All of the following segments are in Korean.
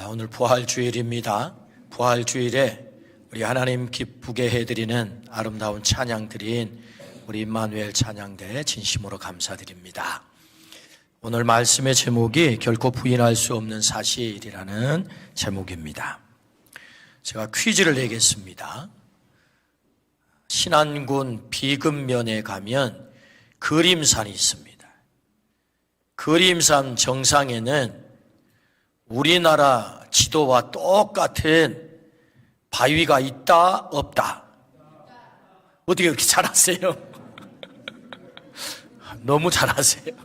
오늘 부활주일입니다. 부활주일에 우리 하나님 기쁘게 해드리는 아름다운 찬양들인 우리 임마누엘 찬양대에 진심으로 감사드립니다. 오늘 말씀의 제목이 결코 부인할 수 없는 사실이라는 제목입니다. 제가 퀴즈를 내겠습니다. 신안군 비금면에 가면 그림산이 있습니다. 그림산 정상에는 우리나라 지도와 똑같은 바위가 있다, 없다? 어떻게 그렇게 잘 아세요? 너무 잘 아세요.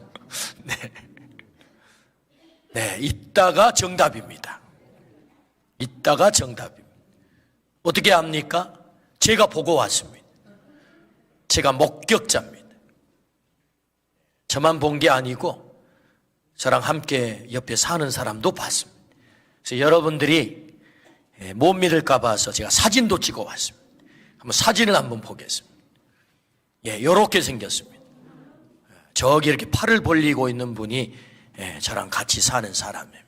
네, 있다가 정답입니다. 있다가 정답입니다. 어떻게 압니까? 제가 보고 왔습니다. 제가 목격자입니다. 저만 본 게 아니고 저랑 함께 옆에 사는 사람도 봤습니다. 그래서 여러분들이 못 믿을까 봐서 제가 사진도 찍어 왔습니다. 한번 사진을 한번 보겠습니다. 이렇게 생겼습니다. 저기 이렇게 팔을 벌리고 있는 분이 저랑 같이 사는 사람입니다.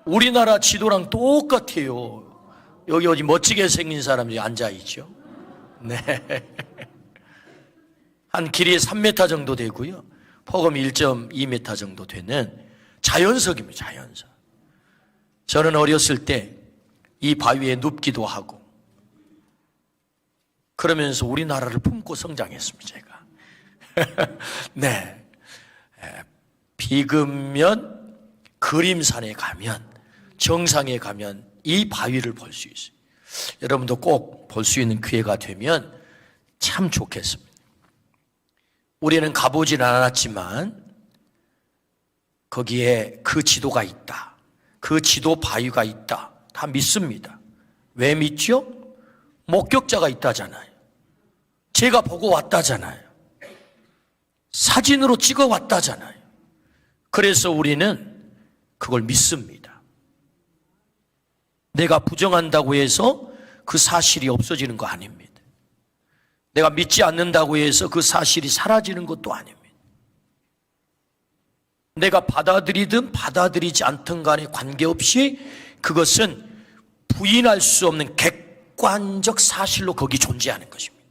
우리나라 지도랑 똑같아요. 여기 어디 멋지게 생긴 사람이 앉아있죠. 네. 한 길이 3m 정도 되고요. 폭음 1.2m 정도 되는 자연석입니다. 자연석. 저는 어렸을 때 이 바위에 눕기도 하고 그러면서 우리나라를 품고 성장했습니다. 제가. 네. 비금면 그림산에 가면, 정상에 가면 이 바위를 볼 수 있어요. 여러분도 꼭 볼 수 있는 기회가 되면 참 좋겠습니다. 우리는 가보진 않았지만 거기에 그 지도가 있다, 그 지도 바위가 있다, 다 믿습니다. 왜 믿죠? 목격자가 있다잖아요. 제가 보고 왔다잖아요. 사진으로 찍어 왔다잖아요. 그래서 우리는 그걸 믿습니다. 내가 부정한다고 해서 그 사실이 없어지는 거 아닙니다. 내가 믿지 않는다고 해서 그 사실이 사라지는 것도 아닙니다. 내가 받아들이든 받아들이지 않든 간에 관계없이 그것은 부인할 수 없는 객관적 사실로 거기 존재하는 것입니다.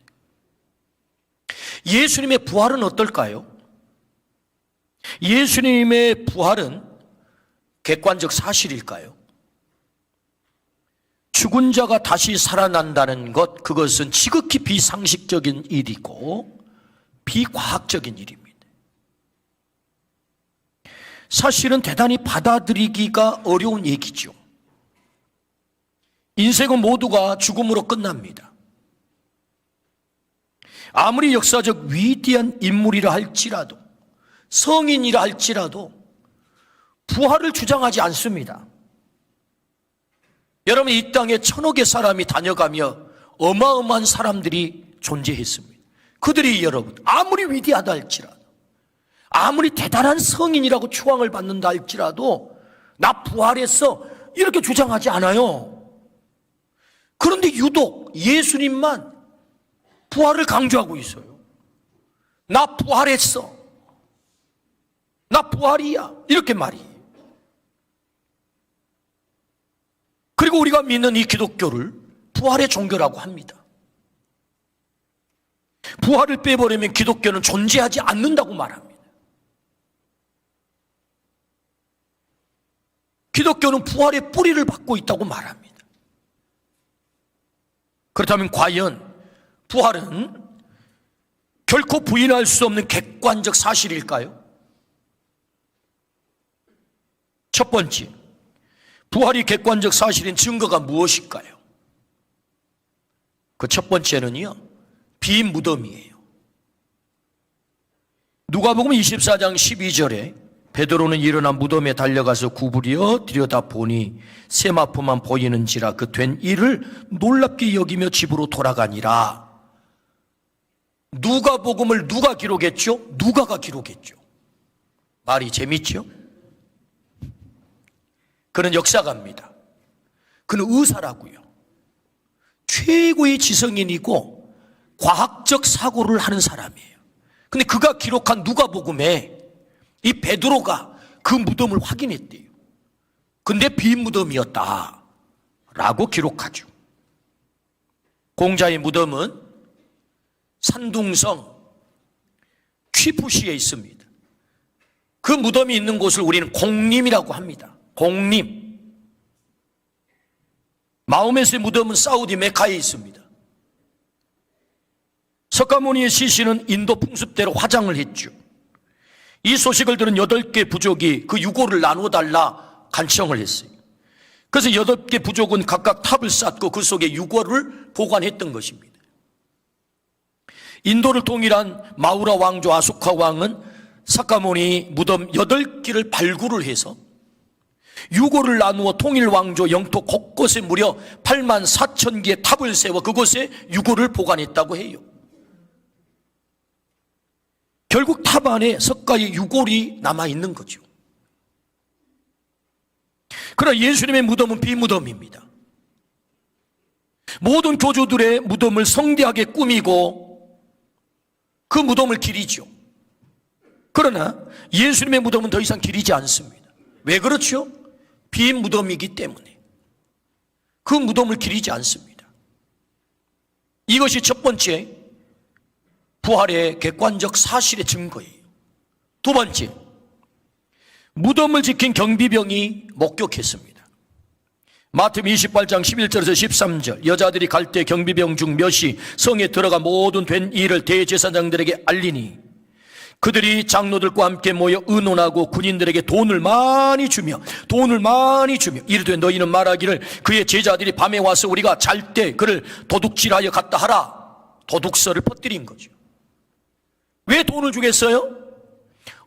예수님의 부활은 어떨까요? 예수님의 부활은 객관적 사실일까요? 죽은 자가 다시 살아난다는 것, 그것은 지극히 비상식적인 일이고 비과학적인 일입니다. 사실은 대단히 받아들이기가 어려운 얘기죠. 인생은 모두가 죽음으로 끝납니다. 아무리 역사적 위대한 인물이라 할지라도, 성인이라 할지라도 부활을 주장하지 않습니다. 여러분, 이 땅에 1000억의 사람이 다녀가며 어마어마한 사람들이 존재했습니다. 그들이 여러분 아무리 위대하다 할지라도, 아무리 대단한 성인이라고 추앙을 받는다 할지라도 나 부활했어 이렇게 주장하지 않아요. 그런데 유독 예수님만 부활을 강조하고 있어요. 나 부활했어, 나 부활이야, 이렇게 말이에요. 그리고 우리가 믿는 이 기독교를 부활의 종교라고 합니다. 부활을 빼버리면 기독교는 존재하지 않는다고 말합니다. 기독교는 부활의 뿌리를 받고 있다고 말합니다. 그렇다면 과연 부활은 결코 부인할 수 없는 객관적 사실일까요? 첫 번째, 부활이 객관적 사실인 증거가 무엇일까요? 그 첫 번째는요, 빈 무덤이에요. 누가복음 24장 12절에 베드로는 일어나 무덤에 달려가서 구부려 들여다보니 세마포만 보이는지라 그 된 일을 놀랍게 여기며 집으로 돌아가니라. 누가복음을 누가 기록했죠? 누가가 기록했죠. 말이 재밌죠? 그는 역사가입니다. 그는 의사라고요. 최고의 지성인이고 과학적 사고를 하는 사람이에요. 근데 그가 기록한 누가복음에 이 베드로가 그 무덤을 확인했대요. 근데 빈 무덤이었다라고 기록하죠. 공자의 무덤은 산둥성 퀴푸시에 있습니다. 그 무덤이 있는 곳을 우리는 공림이라고 합니다. 공림. 마호메트의 무덤은 사우디 메카에 있습니다. 석가모니의 시신은 인도 풍습대로 화장을 했죠. 이 소식을 들은 8개 부족이 그 유골을 나누어달라 간청을 했어요. 그래서 8개 부족은 각각 탑을 쌓고 그 속에 유골을 보관했던 것입니다. 인도를 통일한 마우라 왕조 아소카 왕은 사카모니 무덤 8개를 발굴을 해서 유골을 나누어 통일 왕조 영토 곳곳에 무려 84,000개의 탑을 세워 그곳에 유골을 보관했다고 해요. 결국 탑 안에 석가의 유골이 남아있는 거죠. 그러나 예수님의 무덤은 비무덤입니다. 모든 교주들의 무덤을 성대하게 꾸미고 그 무덤을 기리죠. 그러나 예수님의 무덤은 더 이상 기리지 않습니다. 왜 그렇죠? 빈 무덤이기 때문에 그 무덤을 기리지 않습니다. 이것이 첫 번째 부활의 객관적 사실의 증거예요. 두 번째, 무덤을 지킨 경비병이 목격했습니다. 마태복음 28장 11절에서 13절, 여자들이 갈 때 경비병 중 몇이 성에 들어가 모든 된 일을 대제사장들에게 알리니 그들이 장로들과 함께 모여 의논하고 군인들에게 돈을 많이 주며 이르되 너희는 말하기를 그의 제자들이 밤에 와서 우리가 잘 때 그를 도둑질하여 갔다 하라. 도둑설을 퍼뜨린 거죠. 왜 돈을 주겠어요?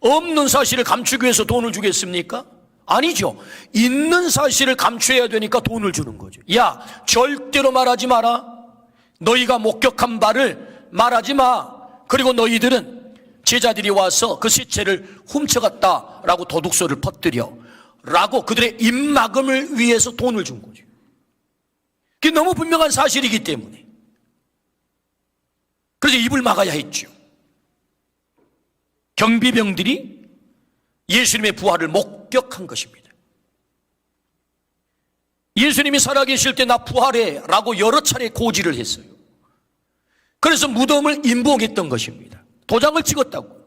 없는 사실을 감추기 위해서 돈을 주겠습니까? 아니죠. 있는 사실을 감춰야 되니까 돈을 주는 거죠. 야, 절대로 말하지 마라. 너희가 목격한 바를 말하지 마. 그리고 너희들은 제자들이 와서 그 시체를 훔쳐갔다라고 도둑소를 퍼뜨려 라고 그들의 입막음을 위해서 돈을 준 거죠. 그게 너무 분명한 사실이기 때문에. 그래서 입을 막아야 했죠. 경비병들이 예수님의 부활을 목격한 것입니다. 예수님이 살아계실 때 나 부활해 라고 여러 차례 고지를 했어요. 그래서 무덤을 인봉했던 것입니다. 도장을 찍었다고.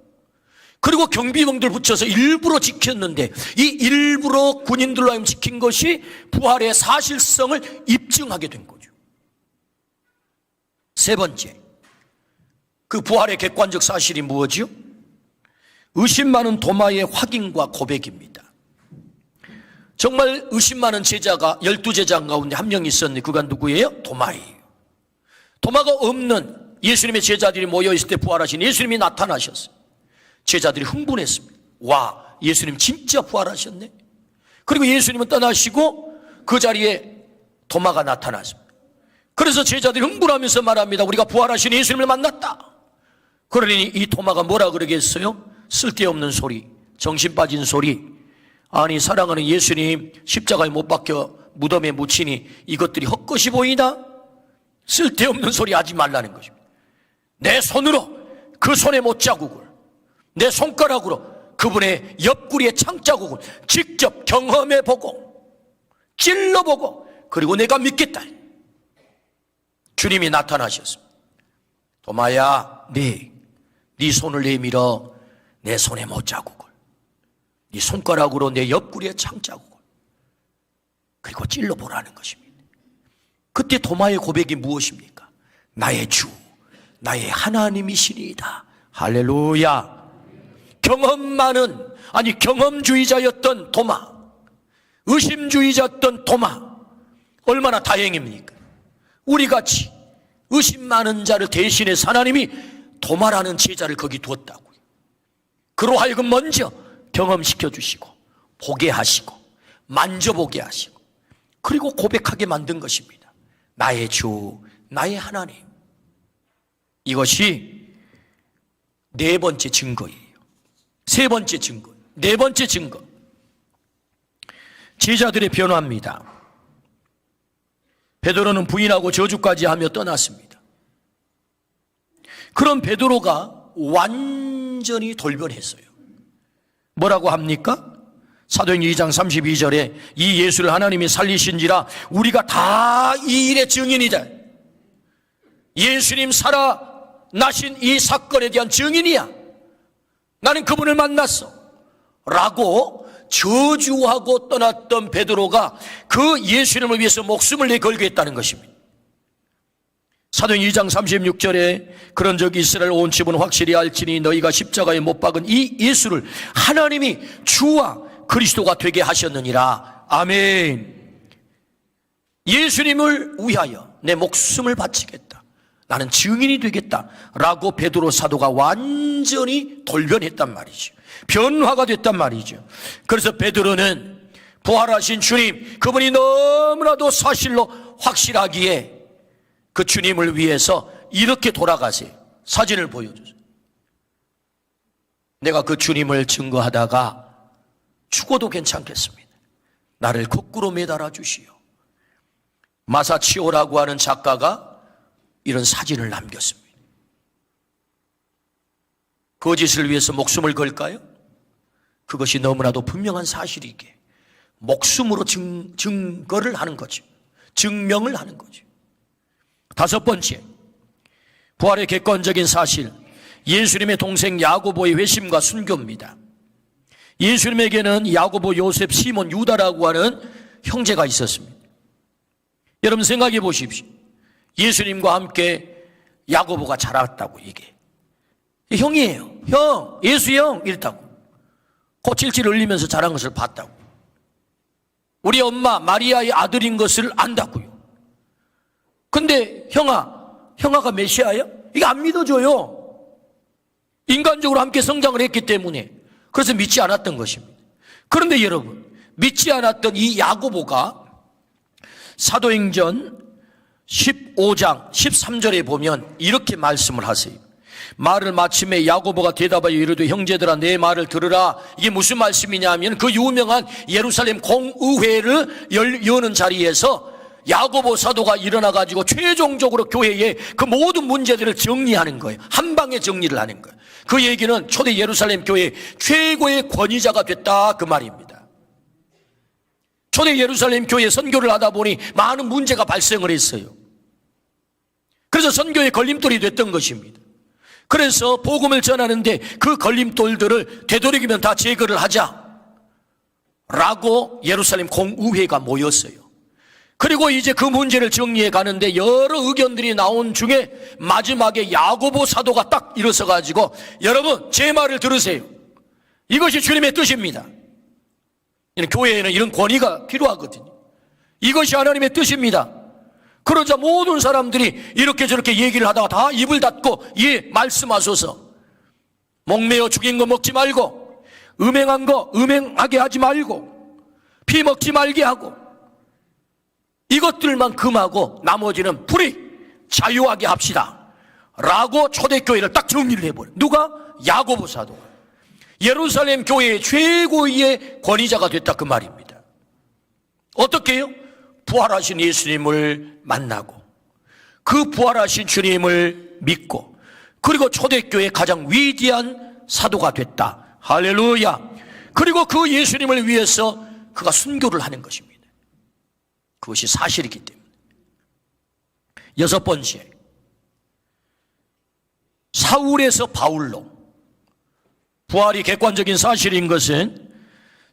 그리고 경비병들 붙여서 일부러 지켰는데 이 일부러 군인들로 하여금 지킨 것이 부활의 사실성을 입증하게 된 거죠. 세 번째, 그 부활의 객관적 사실이 무엇이요? 의심 많은 도마의 확인과 고백입니다. 정말 의심 많은 제자가 12제자 가운데 한 명 있었는데 그가 누구예요? 도마예요. 도마가 없는 예수님의 제자들이 모여있을 때 부활하신 예수님이 나타나셨어요. 제자들이 흥분했습니다. 와, 예수님 진짜 부활하셨네. 그리고 예수님은 떠나시고 그 자리에 도마가 나타났습니다. 그래서 제자들이 흥분하면서 말합니다. 우리가 부활하신 예수님을 만났다. 그러니 이 도마가 뭐라 그러겠어요? 쓸데없는 소리, 정신 빠진 소리. 아니, 사랑하는 예수님 십자가에 못 박혀 무덤에 묻히니 이것들이 헛것이 보이나? 쓸데없는 소리 하지 말라는 것입니다. 내 손으로 그 손의 못자국을, 내 손가락으로 그분의 옆구리의 창자국을 직접 경험해보고 찔러보고 그리고 내가 믿겠다. 주님이 나타나셨습니다. 도마야, 네 손을 내밀어 내 손의 못자국을, 네 손가락으로 내 옆구리의 창자국을 그리고 찔러보라는 것입니다. 그때 도마의 고백이 무엇입니까? 나의 주, 나의 하나님이시니이다. 할렐루야. 경험주의자였던 도마, 의심주의자였던 도마, 얼마나 다행입니까? 우리같이 의심 많은 자를 대신해서 하나님이 도마라는 제자를 거기 두었다고요. 그로 하여금 먼저 경험시켜 주시고 보게 하시고 만져보게 하시고 그리고 고백하게 만든 것입니다. 나의 주, 나의 하나님. 이것이 네 번째 증거예요. 세 번째 증거, 네 번째 증거. 제자들의 변화입니다. 베드로는 부인하고 저주까지 하며 떠났습니다. 그런 베드로가 완전히 돌변했어요. 뭐라고 합니까? 사도행전 2장 32절에 이 예수를 하나님이 살리신지라 우리가 다 이 일의 증인이다. 예수님 살아나신 이 사건에 대한 증인이야. 나는 그분을 만났어 라고 저주하고 떠났던 베드로가 그 예수님을 위해서 목숨을 내걸겠다는 것입니다. 사도행전 2장 36절에 그런 적이 이스라엘 온 집은 확실히 알지니 너희가 십자가에 못 박은 이 예수를 하나님이 주와 그리스도가 되게 하셨느니라. 아멘. 예수님을 위하여 내 목숨을 바치겠다. 나는 증인이 되겠다 라고 베드로 사도가 완전히 돌변했단 말이죠. 변화가 됐단 말이죠. 그래서 베드로는 부활하신 주님, 그분이 너무나도 사실로 확실하기에 그 주님을 위해서 이렇게 돌아가세요. 사진을 보여주세요. 내가 그 주님을 증거하다가 죽어도 괜찮겠습니다. 나를 거꾸로 매달아 주시오. 마사치오라고 하는 작가가 이런 사진을 남겼습니다. 거짓을 위해서 목숨을 걸까요? 그것이 너무나도 분명한 사실이기에 목숨으로 증거를 하는 거죠. 증명을 하는 거죠. 다섯 번째, 부활의 객관적인 사실, 예수님의 동생 야고보의 회심과 순교입니다. 예수님에게는 야고보, 요셉, 시몬, 유다라고 하는 형제가 있었습니다. 여러분 생각해 보십시오. 예수님과 함께 야고보가 자랐다고 이게 형이에요. 형, 예수 형 이랬다고 코찔찔 흘리면서 자란 것을 봤다고. 우리 엄마 마리아의 아들인 것을 안다고요. 근데 형아가 메시아야? 이게 안 믿어져요. 인간적으로 함께 성장을 했기 때문에. 그래서 믿지 않았던 것입니다. 그런데 여러분, 믿지 않았던 이 야고보가 사도행전 15장 13절에 보면 이렇게 말씀을 하세요. 말을 마침에 야고보가 대답하여 이르되 형제들아 내 말을 들으라. 이게 무슨 말씀이냐면 그 유명한 예루살렘 공의회를 여는 자리에서 야고보 사도가 일어나가지고 최종적으로 교회의 그 모든 문제들을 정리하는 거예요. 한 방에 정리를 하는 거예요. 그 얘기는 초대 예루살렘 교회의 최고의 권위자가 됐다 그 말입니다. 초대 예루살렘 교회 선교를 하다 보니 많은 문제가 발생을 했어요. 그래서 선교의 걸림돌이 됐던 것입니다. 그래서 복음을 전하는데 그 걸림돌들을 되도록이면 다 제거를 하자라고 예루살렘 공의회가 모였어요. 그리고 이제 그 문제를 정리해 가는데 여러 의견들이 나온 중에 마지막에 야고보 사도가 딱 일어서 가지고 여러분 제 말을 들으세요. 이것이 주님의 뜻입니다. 교회에는 이런 권위가 필요하거든요. 이것이 하나님의 뜻입니다. 그러자 모든 사람들이 이렇게 저렇게 얘기를 하다가 다 입을 닫고 예 말씀하소서. 목매어 죽인 거 먹지 말고 음행한 거 음행하게 하지 말고 피 먹지 말게 하고 이것들만 금하고 나머지는 풀이 자유하게 합시다 라고 초대교회를 딱 정리를 해버려. 누가? 야고보 사도가 예루살렘 교회의 최고의 권위자가 됐다 그 말입니다. 어떻게 해요? 부활하신 예수님을 만나고 그 부활하신 주님을 믿고 그리고 초대교회의 가장 위대한 사도가 됐다. 할렐루야. 그리고 그 예수님을 위해서 그가 순교를 하는 것입니다. 그것이 사실이기 때문에. 여섯 번째, 사울에서 바울로. 부활이 객관적인 사실인 것은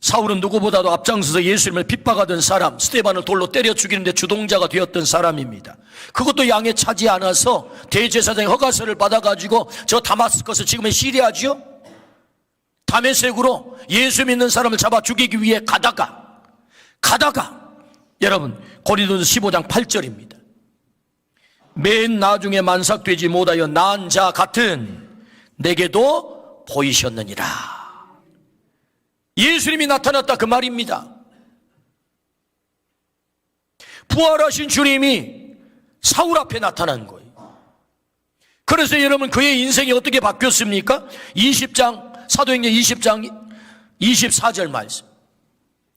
사울은 누구보다도 앞장서서 예수님을 핍박하던 사람, 스데반을 돌로 때려 죽이는데 주동자가 되었던 사람입니다. 그것도 양에 차지 않아서 대제사장의 허가서를 받아가지고 저 다마스커스, 지금의 시리아지요? 다메섹으로 예수 믿는 사람을 잡아 죽이기 위해 가다가 여러분 고린도서 15장 8절입니다. 맨 나중에 만삭되지 못하여 난 자 같은 내게도 보이셨느니라. 예수님이 나타났다 그 말입니다. 부활하신 주님이 사울 앞에 나타난 거예요. 그래서 여러분 그의 인생이 어떻게 바뀌었습니까? 20장 사도행전 20장 24절 말씀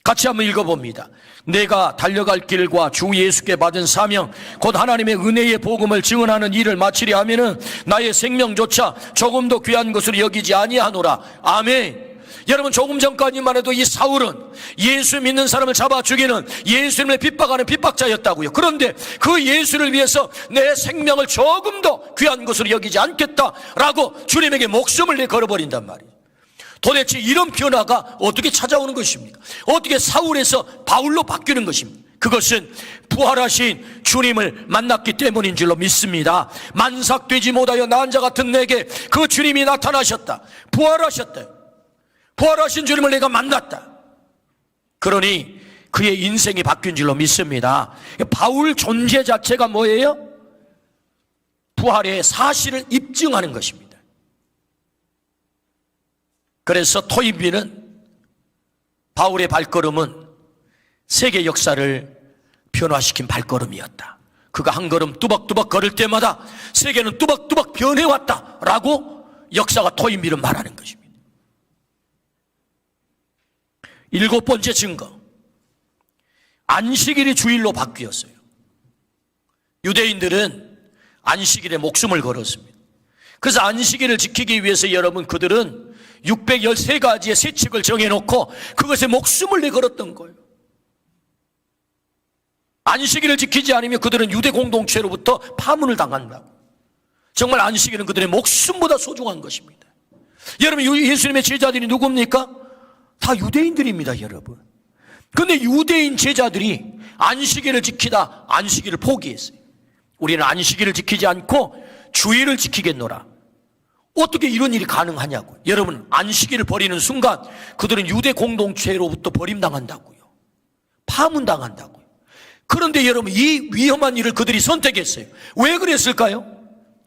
같이 한번 읽어봅니다. 내가 달려갈 길과 주 예수께 받은 사명 곧 하나님의 은혜의 복음을 증언하는 일을 마치려 하면은 나의 생명조차 조금도 귀한 것으로 여기지 아니하노라. 아멘. 여러분, 조금 전까지만 해도 이 사울은 예수 믿는 사람을 잡아 죽이는, 예수님을 핍박하는 핍박자였다고요. 그런데 그 예수를 위해서 내 생명을 조금 더 귀한 것으로 여기지 않겠다라고 주님에게 목숨을 내 걸어버린단 말이에요. 도대체 이런 변화가 어떻게 찾아오는 것입니까? 어떻게 사울에서 바울로 바뀌는 것입니까? 그것은 부활하신 주님을 만났기 때문인 줄로 믿습니다. 만삭되지 못하여 나은 자 같은 내게 그 주님이 나타나셨다. 부활하셨다. 부활하신 주님을 내가 만났다. 그러니 그의 인생이 바뀐 줄로 믿습니다. 바울 존재 자체가 뭐예요? 부활의 사실을 입증하는 것입니다. 그래서 토인비는, 바울의 발걸음은 세계 역사를 변화시킨 발걸음이었다. 그가 한 걸음 뚜벅뚜벅 걸을 때마다 세계는 뚜벅뚜벅 변해왔다라고 역사가 토인비를 말하는 것입니다. 7번째 증거, 안식일이 주일로 바뀌었어요. 유대인들은 안식일에 목숨을 걸었습니다. 그래서 안식일을 지키기 위해서 여러분, 그들은 613가지의 세칙을 정해놓고 그것에 목숨을 내 걸었던 거예요. 안식일을 지키지 않으면 그들은 유대 공동체로부터 파문을 당한다고. 정말 안식일은 그들의 목숨보다 소중한 것입니다. 여러분, 예수님의 제자들이 누굽니까? 다 유대인들입니다, 여러분. 그런데 유대인 제자들이 안식일을 지키다 안식일을 포기했어요. 우리는 안식일을 지키지 않고 주일을 지키겠노라. 어떻게 이런 일이 가능하냐고요. 여러분, 안식일을 버리는 순간 그들은 유대 공동체로부터 버림당한다고요. 파문당한다고요. 그런데 여러분, 이 위험한 일을 그들이 선택했어요. 왜 그랬을까요?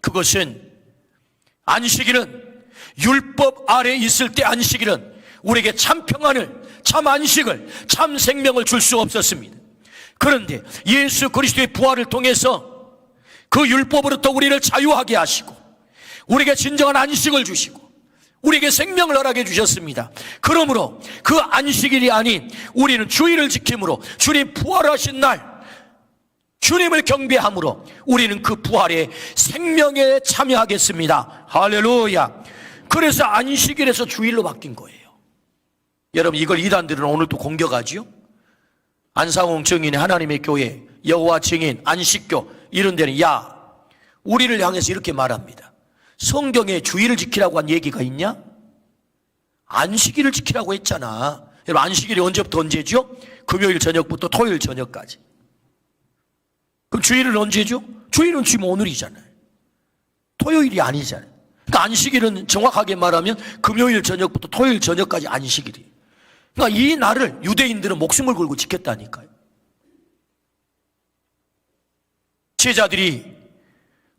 그것은, 안식일은, 율법 아래 있을 때 안식일은 우리에게 참 평안을, 참 안식을, 참 생명을 줄 수 없었습니다. 그런데 예수 그리스도의 부활을 통해서 그 율법으로부터 우리를 자유하게 하시고 우리에게 진정한 안식을 주시고 우리에게 생명을 허락해 주셨습니다. 그러므로 그 안식일이 아닌 우리는 주일을 지킴으로, 주님 부활하신 날 주님을 경배함으로 우리는 그 부활의 생명에 참여하겠습니다. 할렐루야. 그래서 안식일에서 주일로 바뀐 거예요. 여러분, 이걸 이단들은 오늘도 공격하지요. 안상홍 증인의 하나님의 교회, 여호와 증인, 안식교 이런 데는 우리를 향해서 이렇게 말합니다. 성경에 주일을 지키라고 한 얘기가 있냐? 안식일을 지키라고 했잖아. 여러분, 안식일이 언제부터 언제죠? 금요일 저녁부터 토요일 저녁까지. 그럼 주일은 언제죠? 주일은 지금 오늘이잖아요. 토요일이 아니잖아요. 그러니까 안식일은 정확하게 말하면 금요일 저녁부터 토요일 저녁까지 안식일이에요. 그러니까 이 날을 유대인들은 목숨을 걸고 지켰다니까요. 제자들이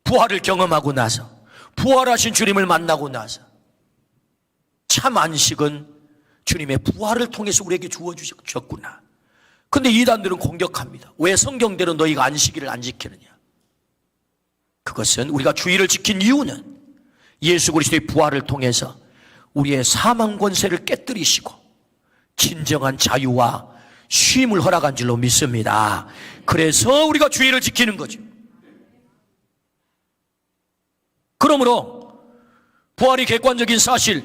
부활을 경험하고 나서, 부활하신 주님을 만나고 나서 참 안식은 주님의 부활을 통해서 우리에게 주어주셨구나. 그런데 이단들은 공격합니다. 왜 성경대로 너희가 안식일을 안 지키느냐? 그것은 우리가 주일을 지킨 이유는 예수 그리스도의 부활을 통해서 우리의 사망 권세를 깨뜨리시고 진정한 자유와 쉼을 허락한 줄로 믿습니다. 그래서 우리가 주일을 지키는 거죠. 그러므로 부활이 객관적인 사실,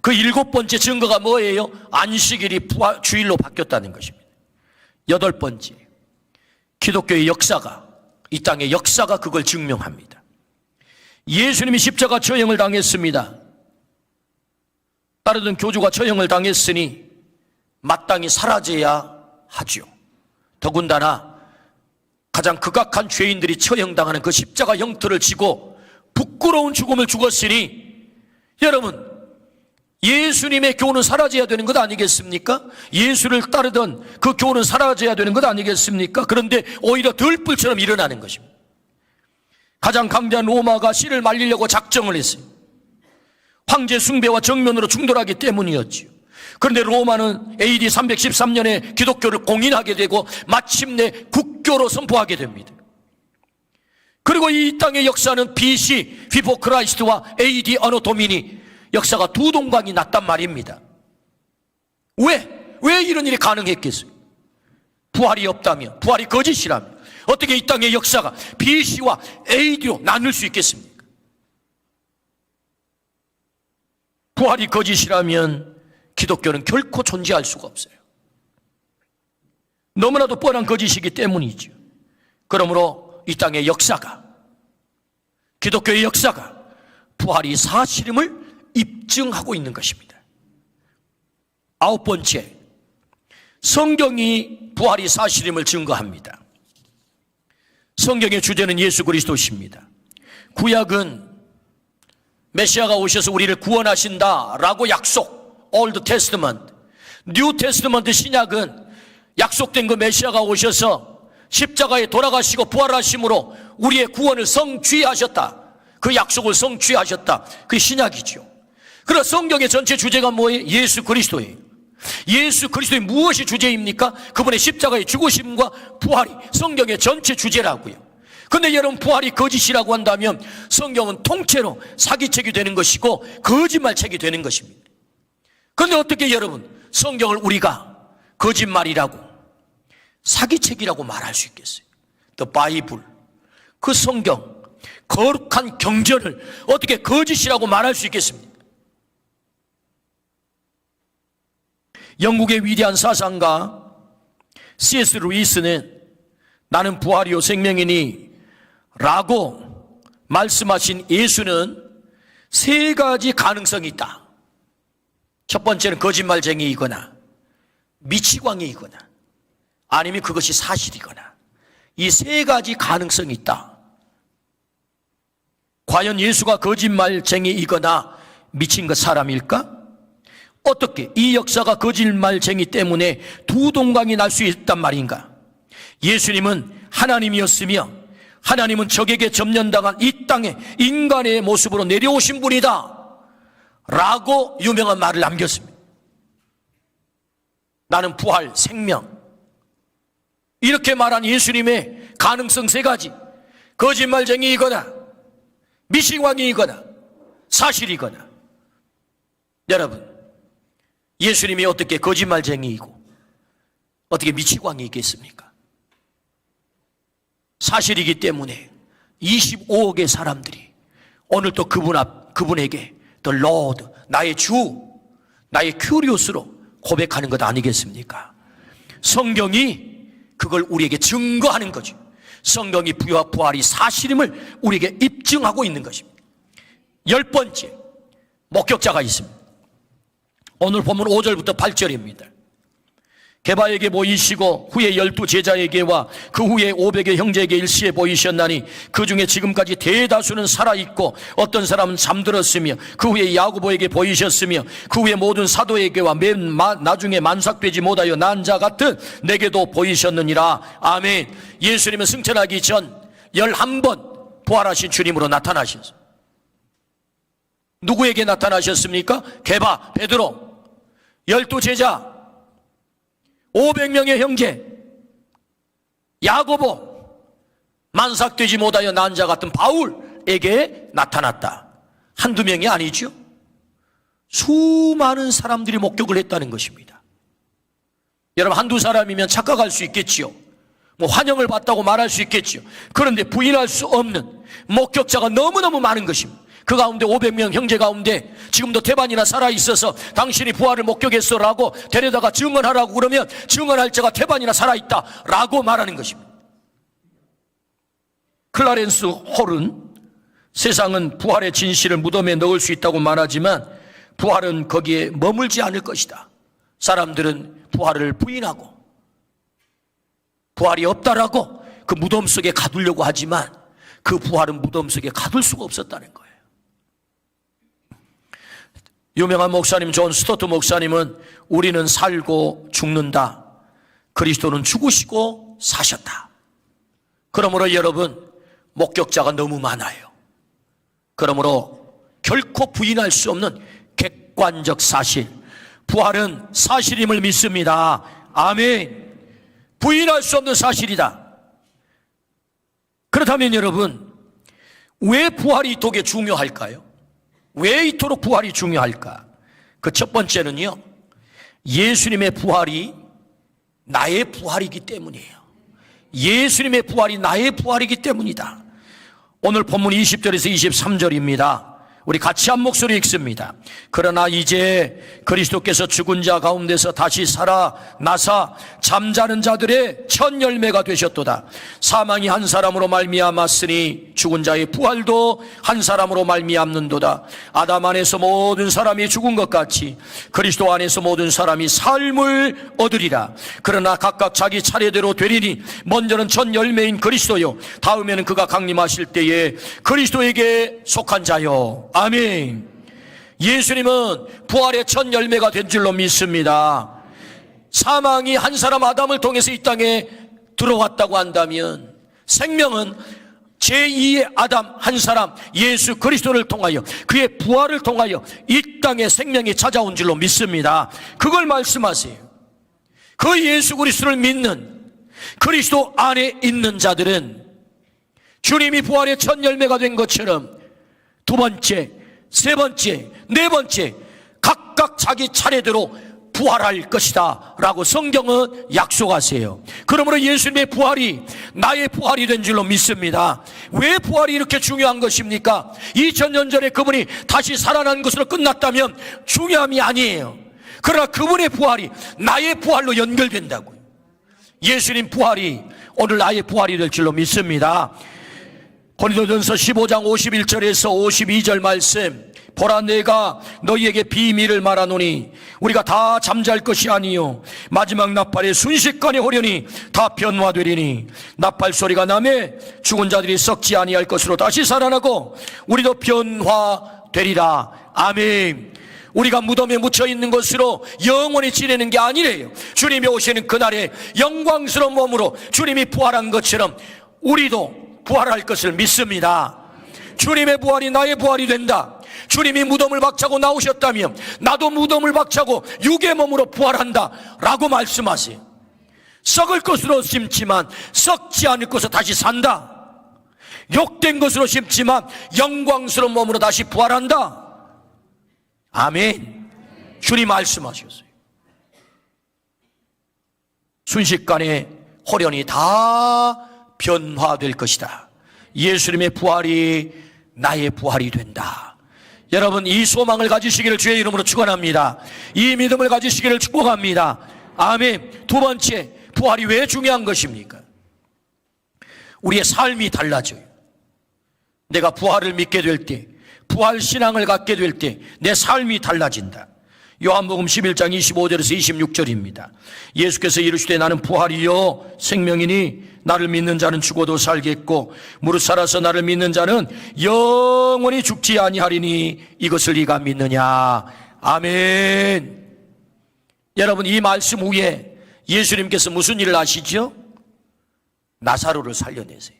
그 7번째 증거가 뭐예요? 안식일이 주일로 바뀌었다는 것입니다. 8번째, 기독교의 역사가, 이 땅의 역사가 그걸 증명합니다. 예수님이 십자가 처형을 당했습니다. 따르던 교주가 처형을 당했으니 마땅히 사라져야 하죠. 더군다나 가장 극악한 죄인들이 처형당하는 그 십자가 형틀을 지고 부끄러운 죽음을 죽었으니, 여러분, 예수님의 교훈은 사라져야 되는 것 아니겠습니까? 예수를 따르던 그 교훈은 사라져야 되는 것 아니겠습니까? 그런데 오히려 들불처럼 일어나는 것입니다. 가장 강대한 로마가 씨를 말리려고 작정을 했어요. 황제 숭배와 정면으로 충돌하기 때문이었지요. 그런데 로마는 AD 313년에 기독교를 공인하게 되고 마침내 국교로 선포하게 됩니다. 그리고 이 땅의 역사는 BC, Before Christ와 AD Anno Domini, 역사가 두 동강이 났단 말입니다. 왜 이런 일이 가능했겠어요? 부활이 없다면, 부활이 거짓이라면 어떻게 이 땅의 역사가 BC와 AD로 나눌 수 있겠습니까? 부활이 거짓이라면 기독교는 결코 존재할 수가 없어요. 너무나도 뻔한 거짓이기 때문이죠. 그러므로 이 땅의 역사가, 기독교의 역사가 부활이 사실임을 입증하고 있는 것입니다. 아홉 번째, 성경이 부활이 사실임을 증거합니다. 성경의 주제는 예수 그리스도십니다. 구약은 메시아가 오셔서 우리를 구원하신다라고 약속, 올드 테스트먼트. 뉴 테스트먼트 신약은 약속된 그 메시아가 오셔서 십자가에 돌아가시고 부활하심으로 우리의 구원을 성취하셨다. 그 약속을 성취하셨다. 그게 신약이죠. 그러나 성경의 전체 주제가 뭐예요? 예수 그리스도예요. 예수 그리스도의 무엇이 주제입니까? 그분의 십자가의 죽으심과 부활이 성경의 전체 주제라고요. 그런데 여러분, 부활이 거짓이라고 한다면 성경은 통째로 사기책이 되는 것이고 거짓말책이 되는 것입니다. 그런데 어떻게 여러분, 성경을 우리가 거짓말이라고, 사기책이라고 말할 수 있겠어요? The Bible, 그 성경, 거룩한 경전을 어떻게 거짓이라고 말할 수 있겠습니까? 영국의 위대한 사상가 C.S. 루이스는 나는 부활이요 생명이니 라고 말씀하신 예수는 세 가지 가능성이 있다. 첫 번째는 거짓말쟁이이거나 미치광이이거나 아니면 그것이 사실이거나, 이 세 가지 가능성이 있다. 과연 예수가 거짓말쟁이이거나 미친 것 사람일까? 어떻게 이 역사가 거짓말쟁이 때문에 두 동강이 날 수 있단 말인가? 예수님은 하나님이었으며 하나님은 적에게 점령당한 이 땅에 인간의 모습으로 내려오신 분이다 라고 유명한 말을 남겼습니다. 나는 부활, 생명, 이렇게 말한 예수님의 가능성 세 가지, 거짓말쟁이이거나 미신광이이거나 사실이거나. 여러분, 예수님이 어떻게 거짓말쟁이이고 어떻게 미치광이 있겠습니까? 사실이기 때문에 25억의 사람들이 오늘 또 그분에게 The Lord, 나의 주, 나의 큐리오스로 고백하는 것 아니겠습니까? 성경이 그걸 우리에게 증거하는 거죠. 성경이 부활이 사실임을 우리에게 입증하고 있는 것입니다. 열 번째, 목격자가 있습니다. 오늘 본문 5절부터 8절입니다. 게바에게 보이시고 후에 12 제자에게와 그 후에 500의 형제에게 일시에 보이셨나니 그 중에 지금까지 대다수는 살아있고 어떤 사람은 잠들었으며 그 후에 야고보에게 보이셨으며 그 후에 모든 사도에게와 맨 나중에 만삭되지 못하여 난 자 같은 내게도 보이셨느니라. 아멘. 예수님은 승천하기 전 11번 부활하신 주님으로 나타나셨습니다. 누구에게 나타나셨습니까? 게바, 베드로, 12 제자, 500명의 형제, 야고보, 만삭되지 못하여 난 자 같은 바울에게 나타났다. 한두 명이 아니죠. 수많은 사람들이 목격을 했다는 것입니다. 여러분, 한두 사람이면 착각할 수 있겠지요. 뭐 환영을 받다고 말할 수 있겠지요. 그런데 부인할 수 없는 목격자가 너무너무 많은 것입니다. 그 가운데 500명 형제 가운데 지금도 태반이나 살아있어서 당신이 부활을 목격했어라고 데려다가 증언하라고 그러면 증언할 자가 태반이나 살아있다라고 말하는 것입니다. 클라렌스 홀은 세상은 부활의 진실을 무덤에 넣을 수 있다고 말하지만 부활은 거기에 머물지 않을 것이다. 사람들은 부활을 부인하고 부활이 없다라고 그 무덤 속에 가두려고 하지만 그 부활은 무덤 속에 가둘 수가 없었다는 거예요. 유명한 목사님 존 스토트 목사님은 우리는 살고 죽는다. 그리스도는 죽으시고 사셨다. 그러므로 여러분, 목격자가 너무 많아요. 그러므로 결코 부인할 수 없는 객관적 사실, 부활은 사실임을 믿습니다. 아멘. 부인할 수 없는 사실이다. 그렇다면 여러분, 왜 부활이 이토록 중요할까요? 왜 이토록 부활이 중요할까? 그 첫 번째는요, 예수님의 부활이 나의 부활이기 때문이에요. 예수님의 부활이 나의 부활이기 때문이다. 오늘 본문 20절에서 23절입니다. 우리 같이 한 목소리 읽습니다. 그러나 이제 그리스도께서 죽은 자 가운데서 다시 살아나사 잠자는 자들의 첫 열매가 되셨도다. 사망이 한 사람으로 말미암았으니 죽은 자의 부활도 한 사람으로 말미암는도다. 아담 안에서 모든 사람이 죽은 것 같이 그리스도 안에서 모든 사람이 삶을 얻으리라. 그러나 각각 자기 차례대로 되리니 먼저는 첫 열매인 그리스도요, 다음에는 그가 강림하실 때에 그리스도에게 속한 자요. 아멘. 예수님은 부활의 첫 열매가 된 줄로 믿습니다. 사망이 한 사람 아담을 통해서 이 땅에 들어왔다고 한다면 생명은 제2의 아담 한 사람 예수 그리스도를 통하여 그의 부활을 통하여 이 땅에 생명이 찾아온 줄로 믿습니다. 그걸 말씀하세요. 그 예수 그리스도를 믿는 그리스도 안에 있는 자들은 주님이 부활의 첫 열매가 된 것처럼 두 번째, 세 번째, 네 번째 각각 자기 차례대로 부활할 것이다 라고 성경은 약속하세요. 그러므로 예수님의 부활이 나의 부활이 된 줄로 믿습니다. 왜 부활이 이렇게 중요한 것입니까? 2000년 전에 그분이 다시 살아난 것으로 끝났다면 중요함이 아니에요. 그러나 그분의 부활이 나의 부활로 연결된다고요. 예수님 부활이 오늘 나의 부활이 될 줄로 믿습니다. 고린도전서 15장 51절에서 52절 말씀, 보라 내가 너희에게 비밀을 말하노니 우리가 다 잠잘 것이 아니요 마지막 나팔에 순식간에 호련히 다 변화되리니 나팔 소리가 나매 죽은 자들이 썩지 아니할 것으로 다시 살아나고 우리도 변화되리라. 아멘. 우리가 무덤에 묻혀 있는 것으로 영원히 지내는 게 아니래요. 주님이 오시는 그날에 영광스러운 몸으로 주님이 부활한 것처럼 우리도 부활할 것을 믿습니다. 주님의 부활이 나의 부활이 된다. 주님이 무덤을 박차고 나오셨다면 나도 무덤을 박차고 육의 몸으로 부활한다 라고 말씀하세요. 썩을 것으로 심지만 썩지 않을 것으로 다시 산다. 욕된 것으로 심지만 영광스러운 몸으로 다시 부활한다. 아멘. 주님 말씀하셨어요. 순식간에 호련히 다 변화될 것이다. 예수님의 부활이 나의 부활이 된다. 여러분, 이 소망을 가지시기를 주의 이름으로 축원합니다. 이 믿음을 가지시기를 축복합니다. 아멘. 두 번째, 부활이 왜 중요한 것입니까? 우리의 삶이 달라져요. 내가 부활을 믿게 될 때, 부활 신앙을 갖게 될 때 내 삶이 달라진다. 요한복음 11장 25절에서 26절입니다. 예수께서 이르시되 나는 부활이요 생명이니 나를 믿는 자는 죽어도 살겠고 무릇 살아서 나를 믿는 자는 영원히 죽지 아니하리니 이것을 네가 믿느냐. 아멘. 여러분, 이 말씀 후에 예수님께서 무슨 일을 하시죠? 나사로를 살려내세요.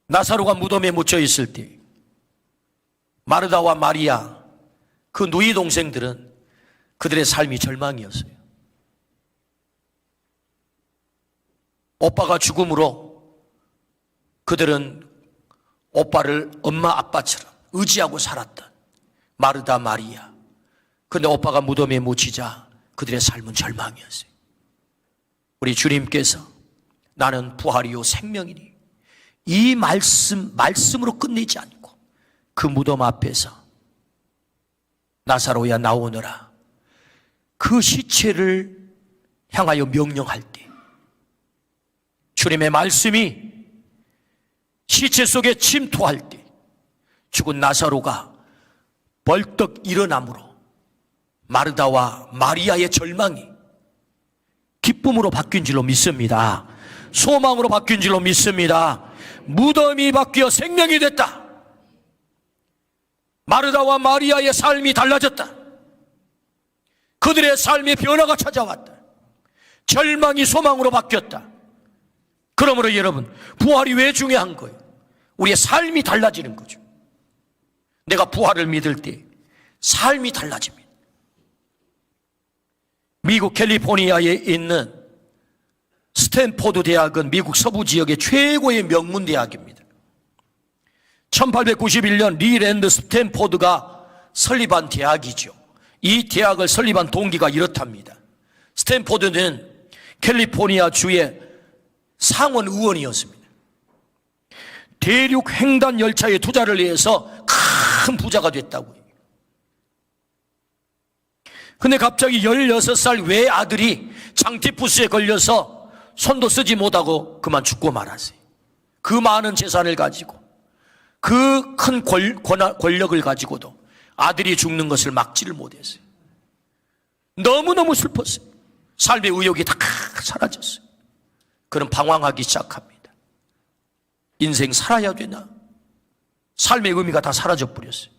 나사로가 무덤에 묻혀 있을 때 마르다와 마리아, 그 누이 동생들은 그들의 삶이 절망이었어요. 오빠가 죽음으로 그들은 오빠를 엄마 아빠처럼 의지하고 살았던 마르다 마리아. 그런데 오빠가 무덤에 묻히자 그들의 삶은 절망이었어요. 우리 주님께서 나는 부활이요 생명이니 이 말씀으로 끝내지 않고 그 무덤 앞에서 나사로야 나오너라, 그 시체를 향하여 명령할 때 주님의 말씀이 시체 속에 침투할 때 죽은 나사로가 벌떡 일어남으로 마르다와 마리아의 절망이 기쁨으로 바뀐 줄로 믿습니다. 소망으로 바뀐 줄로 믿습니다. 무덤이 바뀌어 생명이 됐다. 마르다와 마리아의 삶이 달라졌다. 그들의 삶의 변화가 찾아왔다. 절망이 소망으로 바뀌었다. 그러므로 여러분, 부활이 왜 중요한 거예요? 우리의 삶이 달라지는 거죠. 내가 부활을 믿을 때 삶이 달라집니다. 미국 캘리포니아에 있는 스탠포드 대학은 미국 서부 지역의 최고의 명문 대학입니다. 1891년 리랜드 스탠포드가 설립한 대학이죠. 이 대학을 설립한 동기가 이렇답니다. 스탠포드는 캘리포니아 주의 상원 의원이었습니다. 대륙 횡단 열차에 투자를 해서 큰 부자가 됐다고요. 근데 갑자기 16살 외아들이 장티푸스에 걸려서 손도 쓰지 못하고 그만 죽고 말았어요. 그 많은 재산을 가지고, 그 큰 권력을 가지고도 아들이 죽는 것을 막지를 못했어요. 너무너무 슬펐어요. 삶의 의욕이 다 사라졌어요. 그는 방황하기 시작합니다. 인생 살아야 되나? 삶의 의미가 다 사라져버렸어요.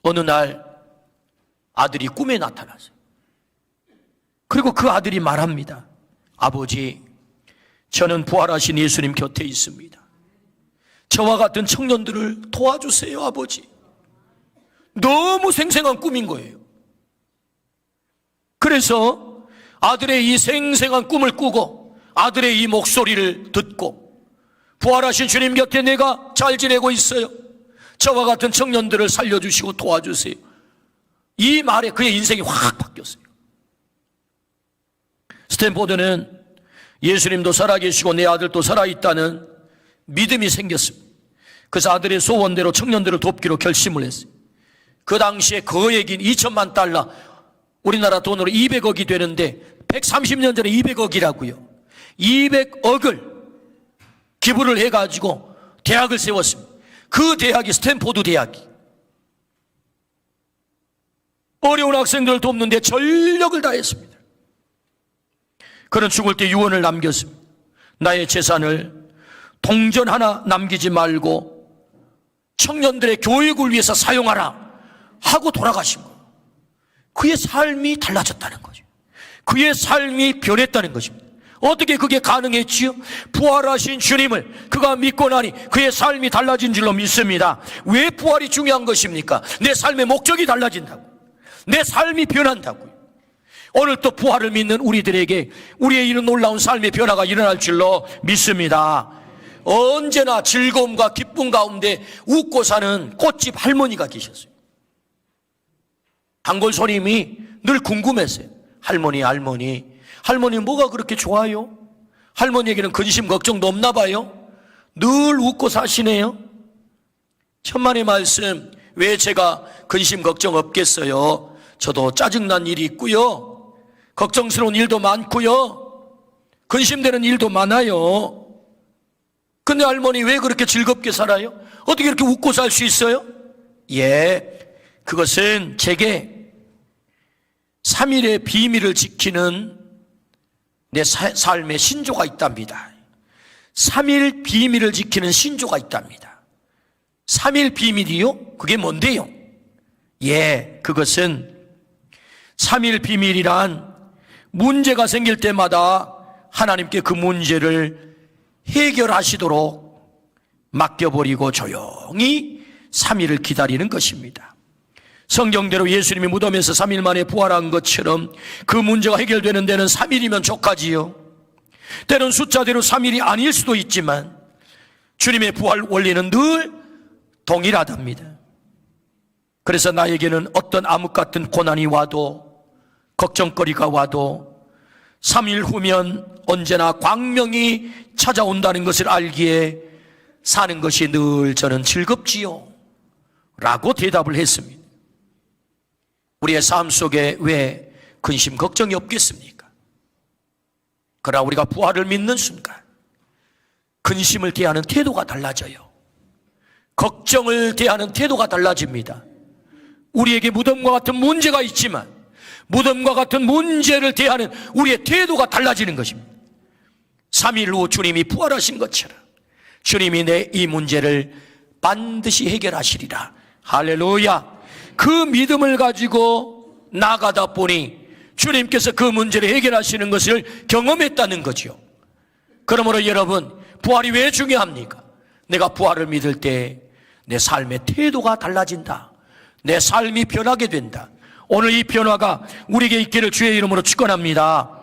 어느 날 아들이 꿈에 나타났어요. 그리고 그 아들이 말합니다. 아버지, 저는 부활하신 예수님 곁에 있습니다. 저와 같은 청년들을 도와주세요, 아버지. 너무 생생한 꿈인 거예요. 그래서 아들의 이 생생한 꿈을 꾸고 아들의 이 목소리를 듣고, 부활하신 주님 곁에 내가 잘 지내고 있어요. 저와 같은 청년들을 살려주시고 도와주세요. 이 말에 그의 인생이 확 바뀌었어요. 스탠포드는 예수님도 살아계시고 내 아들도 살아있다는 믿음이 생겼습니다. 그래서 아들의 소원대로 청년들을 돕기로 결심을 했어요. 그 당시에 거액인 2천만 달러, 우리나라 돈으로 200억이 되는데 130년 전에 200억이라고요. 200억을 기부를 해가지고 대학을 세웠습니다. 그 대학이 스탠포드 대학이. 어려운 학생들을 돕는 데 전력을 다했습니다. 그는 죽을 때 유언을 남겼습니다. 나의 재산을 동전 하나 남기지 말고 청년들의 교육을 위해서 사용하라 하고 돌아가신 거예요. 그의 삶이 달라졌다는 거죠. 그의 삶이 변했다는 것입니다. 어떻게 그게 가능했지요? 부활하신 주님을 그가 믿고 나니 그의 삶이 달라진 줄로 믿습니다. 왜 부활이 중요한 것입니까? 내 삶의 목적이 달라진다고, 내 삶이 변한다고요. 오늘 또 부활을 믿는 우리들에게 우리의 이런 놀라운 삶의 변화가 일어날 줄로 믿습니다. 언제나 즐거움과 기쁨 가운데 웃고 사는 꽃집 할머니가 계셨어요. 단골 손님이 늘 궁금했어요. 할머니 뭐가 그렇게 좋아요? 할머니에게는 근심 걱정도 없나 봐요? 늘 웃고 사시네요. 천만의 말씀, 왜 제가 근심 걱정 없겠어요? 저도 짜증난 일이 있고요, 걱정스러운 일도 많고요, 근심되는 일도 많아요. 근데 할머니 왜 그렇게 즐겁게 살아요? 어떻게 이렇게 웃고 살 수 있어요? 그것은 제게 3일의 비밀을 지키는 내 삶의 신조가 있답니다. 3일 비밀을 지키는 신조가 있답니다. 3일 비밀이요? 그게 뭔데요? 그것은 3일 비밀이란 문제가 생길 때마다 하나님께 그 문제를 해결하시도록 맡겨버리고 조용히 3일을 기다리는 것입니다. 성경대로 예수님이 무덤에서 3일 만에 부활한 것처럼 그 문제가 해결되는 데는 3일이면 족하지요. 때론 숫자대로 3일이 아닐 수도 있지만 주님의 부활 원리는 늘 동일하답니다. 그래서 나에게는 어떤 암흑 같은 고난이 와도, 걱정거리가 와도 3일 후면 언제나 광명이 찾아온다는 것을 알기에 사는 것이 늘 저는 즐겁지요 라고 대답을 했습니다. 우리의 삶 속에 왜 근심 걱정이 없겠습니까? 그러나 우리가 부활을 믿는 순간 근심을 대하는 태도가 달라져요. 걱정을 대하는 태도가 달라집니다. 우리에게 무덤과 같은 문제가 있지만 무덤과 같은 문제를 대하는 우리의 태도가 달라지는 것입니다. 3일 후 주님이 부활하신 것처럼 주님이 내 이 문제를 반드시 해결하시리라. 할렐루야. 그 믿음을 가지고 나가다 보니 주님께서 그 문제를 해결하시는 것을 경험했다는 거죠. 그러므로 여러분, 부활이 왜 중요합니까? 내가 부활을 믿을 때 내 삶의 태도가 달라진다. 내 삶이 변하게 된다. 오늘 이 변화가 우리에게 있기를 주의 이름으로 축원합니다.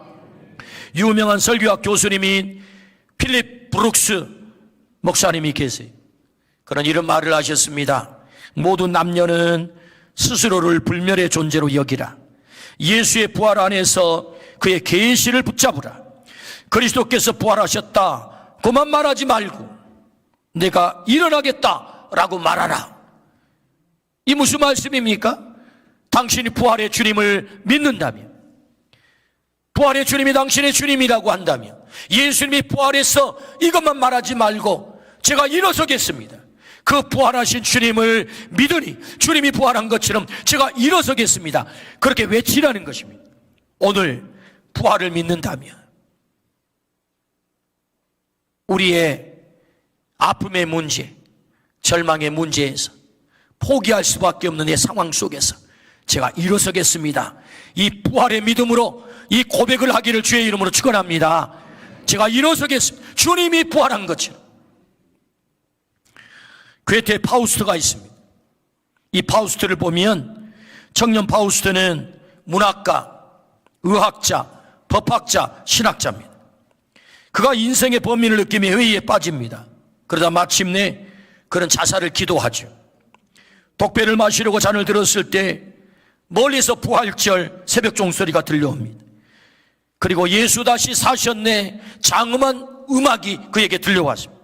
유명한 설교학 교수님인 필립 브룩스 목사님이 계세요. 그런 이런 말을 하셨습니다. 모든 남녀는 스스로를 불멸의 존재로 여기라. 예수의 부활 안에서 그의 계시를 붙잡으라. 그리스도께서 부활하셨다, 그만 말하지 말고 내가 일어나겠다라고 말하라. 이 무슨 말씀입니까? 당신이 부활의 주님을 믿는다면, 부활의 주님이 당신의 주님이라고 한다면, 예수님이 부활해서 이것만 말하지 말고 제가 일어서겠습니다, 그 부활하신 주님을 믿으니 주님이 부활한 것처럼 제가 일어서겠습니다, 그렇게 외치라는 것입니다. 오늘 부활을 믿는다면 우리의 아픔의 문제, 절망의 문제에서 포기할 수밖에 없는 이 상황 속에서 제가 일어서겠습니다, 이 부활의 믿음으로 이 고백을 하기를 주의 이름으로 축원합니다. 제가 일어서겠습니다. 주님이 부활한 것처럼. 괴테 파우스트가 있습니다. 이 파우스트를 보면 청년 파우스트는 문학가, 의학자, 법학자, 신학자입니다. 그가 인생의 범민을 느끼며 회의에 빠집니다. 그러다 마침내 그는 자살을 기도하죠. 독배를 마시려고 잔을 들었을 때 멀리서 부활절 새벽 종소리가 들려옵니다. 그리고 예수 다시 사셨네 장엄한 음악이 그에게 들려왔습니다.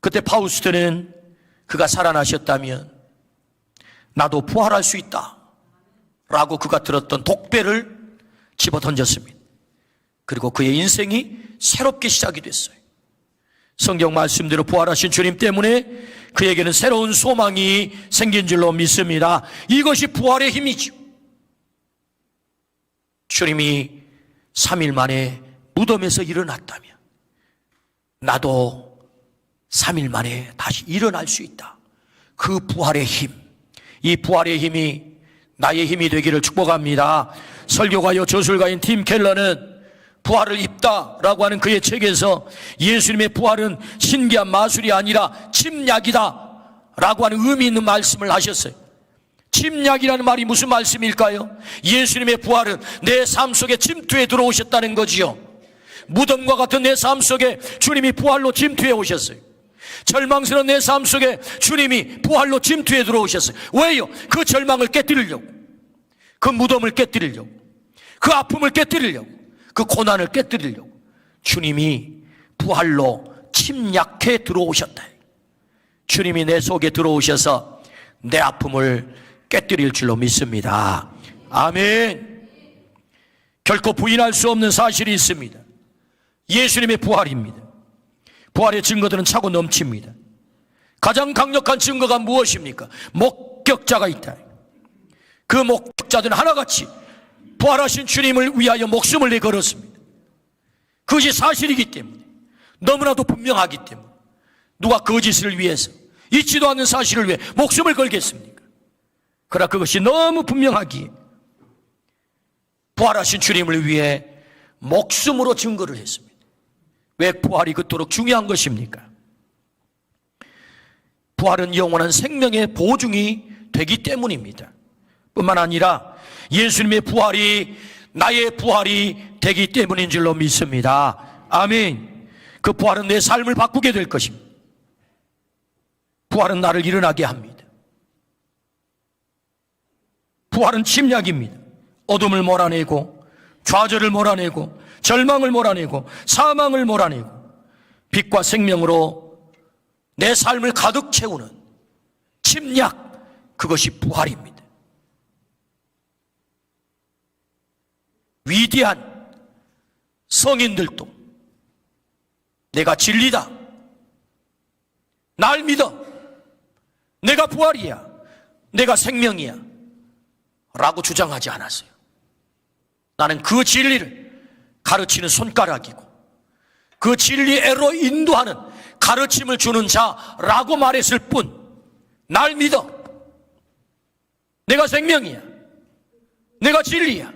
그때 파우스트는 그가 살아나셨다면 나도 부활할 수 있다 라고 그가 들었던 독배를 집어 던졌습니다. 그리고 그의 인생이 새롭게 시작이 됐어요. 성경 말씀대로 부활하신 주님 때문에 그에게는 새로운 소망이 생긴 줄로 믿습니다. 이것이 부활의 힘이죠. 주님이 3일 만에 무덤에서 일어났다면 나도 3일 만에 다시 일어날 수 있다. 그 부활의 힘, 이 부활의 힘이 나의 힘이 되기를 축복합니다. 설교가요 저술가인 팀 켈러는 부활을 입다라고 하는 그의 책에서 예수님의 부활은 신기한 마술이 아니라 침략이다 라고 하는 의미 있는 말씀을 하셨어요. 침략이라는 말이 무슨 말씀일까요? 예수님의 부활은 내 삶 속에 침투해 들어오셨다는 거지요. 무덤과 같은 내 삶 속에 주님이 부활로 침투해 오셨어요. 절망스러운 내 삶 속에 주님이 부활로 침투해 들어오셨어요. 왜요? 그 절망을 깨뜨리려고, 그 무덤을 깨뜨리려고, 그 아픔을 깨뜨리려고, 그 고난을 깨뜨리려고 주님이 부활로 침략해 들어오셨다. 주님이 내 속에 들어오셔서 내 아픔을 깨뜨릴 줄로 믿습니다. 아멘. 결코 부인할 수 없는 사실이 있습니다. 예수님의 부활입니다. 부활의 증거들은 차고 넘칩니다. 가장 강력한 증거가 무엇입니까? 목격자가 있다. 그 목격자들은 하나같이 부활하신 주님을 위하여 목숨을 내걸었습니다. 그것이 사실이기 때문에, 너무나도 분명하기 때문에 누가 거짓을 위해서, 있지도 않는 사실을 위해 목숨을 걸겠습니까? 그러나 그것이 너무 분명하기에 부활하신 주님을 위해 목숨으로 증거를 했습니다. 왜 부활이 그토록 중요한 것입니까? 부활은 영원한 생명의 보증이 되기 때문입니다. 뿐만 아니라 예수님의 부활이 나의 부활이 되기 때문인 줄로 믿습니다. 아멘. 그 부활은 내 삶을 바꾸게 될 것입니다. 부활은 나를 일어나게 합니다. 부활은 침략입니다. 어둠을 몰아내고, 좌절을 몰아내고, 절망을 몰아내고, 사망을 몰아내고, 빛과 생명으로 내 삶을 가득 채우는 침략, 그것이 부활입니다. 위대한 성인들도 내가 진리다, 날 믿어, 내가 부활이야, 내가 생명이야 라고 주장하지 않았어요. 나는 그 진리를 가르치는 손가락이고 그 진리로 인도하는 가르침을 주는 자라고 말했을 뿐, 날 믿어, 내가 생명이야, 내가 진리야,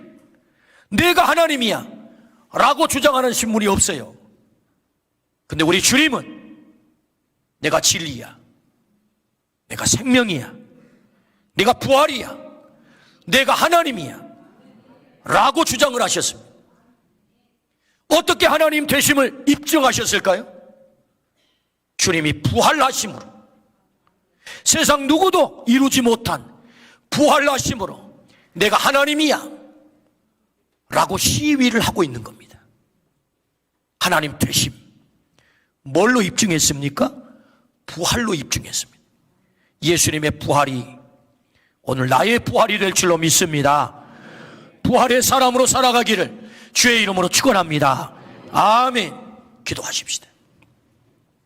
내가 하나님이야 라고 주장하는 신문이 없어요. 근데 우리 주님은 내가 진리야, 내가 생명이야, 내가 부활이야, 내가 하나님이야 라고 주장을 하셨습니다. 어떻게 하나님 되심을 입증하셨을까요? 주님이 부활하심으로, 세상 누구도 이루지 못한 부활하심으로 내가 하나님이야 라고 시위를 하고 있는 겁니다. 하나님 되심 뭘로 입증했습니까? 부활로 입증했습니다. 예수님의 부활이 오늘 나의 부활이 될 줄로 믿습니다. 부활의 사람으로 살아가기를 주의 이름으로 축원합니다. 아멘. 기도하십시다.